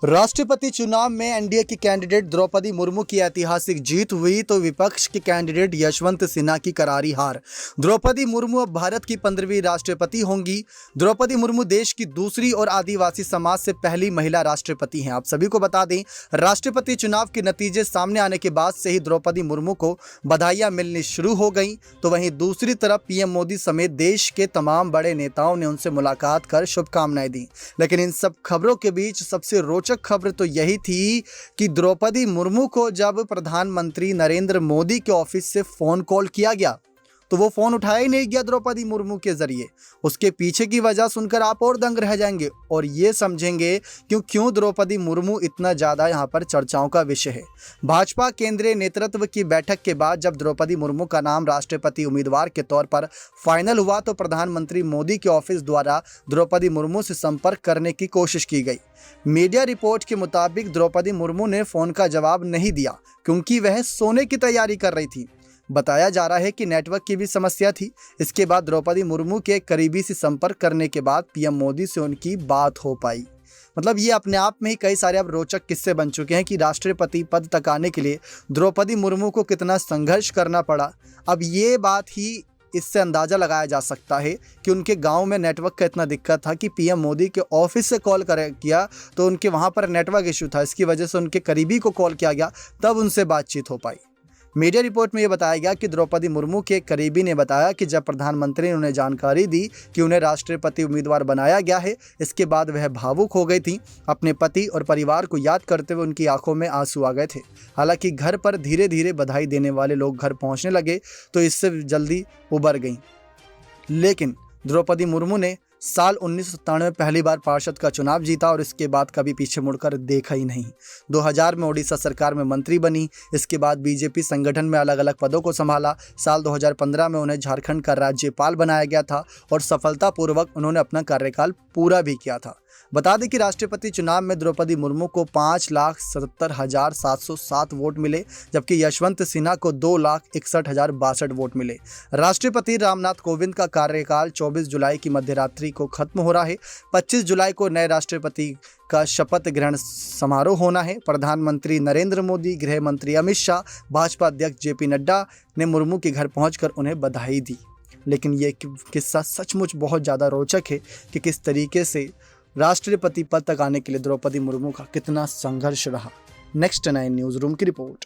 राष्ट्रपति चुनाव में एनडीए की कैंडिडेट द्रौपदी मुर्मू की ऐतिहासिक जीत हुई तो विपक्ष के कैंडिडेट यशवंत सिन्हा की करारी हार। द्रौपदी मुर्मू अब भारत की 15वीं राष्ट्रपति होंगी। द्रौपदी मुर्मू देश की दूसरी और आदिवासी समाज से पहली महिला राष्ट्रपति हैं। आप सभी को बता दें, राष्ट्रपति चुनाव के नतीजे सामने आने के बाद से ही द्रौपदी मुर्मू को बधाइयां मिलनी शुरू हो गई। तो वहीं दूसरी तरफ पीएम मोदी समेत देश के तमाम बड़े नेताओं ने उनसे मुलाकात कर शुभकामनाएं दी। लेकिन इन सब खबरों के बीच सबसे रोचक खबर तो यही थी कि द्रौपदी मुर्मू को जब प्रधानमंत्री नरेंद्र मोदी के ऑफिस से फोन कॉल किया गया तो वो फोन उठाया ही नहीं गया द्रौपदी मुर्मू के जरिए। उसके पीछे की वजह सुनकर आप और दंग रह जाएंगे और ये समझेंगे क्यों द्रौपदी मुर्मू इतना ज्यादा यहाँ पर चर्चाओं का विषय है। भाजपा केंद्रीय नेतृत्व की बैठक के बाद जब द्रौपदी मुर्मू का नाम राष्ट्रपति उम्मीदवार के तौर पर फाइनल हुआ तो प्रधानमंत्री मोदी के ऑफिस द्वारा द्रौपदी मुर्मू से संपर्क करने की कोशिश की गई। मीडिया रिपोर्ट के मुताबिक द्रौपदी मुर्मू ने फोन का जवाब नहीं दिया क्योंकि वह सोने की तैयारी कर रही थी। बताया जा रहा है कि नेटवर्क की भी समस्या थी। इसके बाद द्रौपदी मुर्मू के करीबी से संपर्क करने के बाद पीएम मोदी से उनकी बात हो पाई। मतलब ये अपने आप में ही कई सारे अब रोचक किस्से बन चुके हैं कि राष्ट्रपति पद तक आने के लिए द्रौपदी मुर्मू को कितना संघर्ष करना पड़ा। अब ये बात ही इससे अंदाज़ा लगाया जा सकता है कि उनके गांव में नेटवर्क का इतना दिक्कत था कि पीएम मोदी के ऑफिस से कॉल किया तो उनके वहां पर नेटवर्क इशू था। इसकी वजह से उनके करीबी को कॉल किया गया, तब उनसे बातचीत हो पाई। मीडिया रिपोर्ट में यह बताया गया कि द्रौपदी मुर्मू के करीबी ने बताया कि जब प्रधानमंत्री ने उन्हें जानकारी दी कि उन्हें राष्ट्रपति उम्मीदवार बनाया गया है, इसके बाद वह भावुक हो गई थी। अपने पति और परिवार को याद करते हुए उनकी आंखों में आंसू आ गए थे। हालांकि घर पर धीरे धीरे बधाई देने वाले लोग घर पहुंचने लगे तो इससे जल्दी उबर गई। लेकिन द्रौपदी मुर्मू ने साल 1997 में पहली बार पार्षद का चुनाव जीता और इसके बाद कभी पीछे मुड़कर देखा ही नहीं। 2000 में ओडिशा सरकार में मंत्री बनी। इसके बाद बीजेपी संगठन में अलग अलग पदों को संभाला। साल 2015 में उन्हें झारखंड का राज्यपाल बनाया गया था और सफलतापूर्वक उन्होंने अपना कार्यकाल पूरा भी किया था। बता दें कि राष्ट्रपति चुनाव में द्रौपदी मुर्मू को 5,77,707 वोट मिले, जबकि यशवंत सिन्हा को 2,61,062 वोट मिले। राष्ट्रपति रामनाथ कोविंद का कार्यकाल 24 जुलाई की मध्यरात्रि को खत्म हो रहा है। 25 जुलाई को नए राष्ट्रपति का शपथ ग्रहण समारोह होना है। प्रधानमंत्री नरेंद्र मोदी, गृह मंत्री अमित शाह, भाजपा अध्यक्ष जेपी नड्डा ने मुर्मू के घर पहुंचकर उन्हें बधाई दी। लेकिन ये किस्सा सचमुच बहुत ज़्यादा रोचक है कि किस तरीके से राष्ट्रपति पद तक आने के लिए द्रौपदी मुर्मू का कितना संघर्ष रहा। नेक्स्ट 9 न्यूज़ रूम की रिपोर्ट।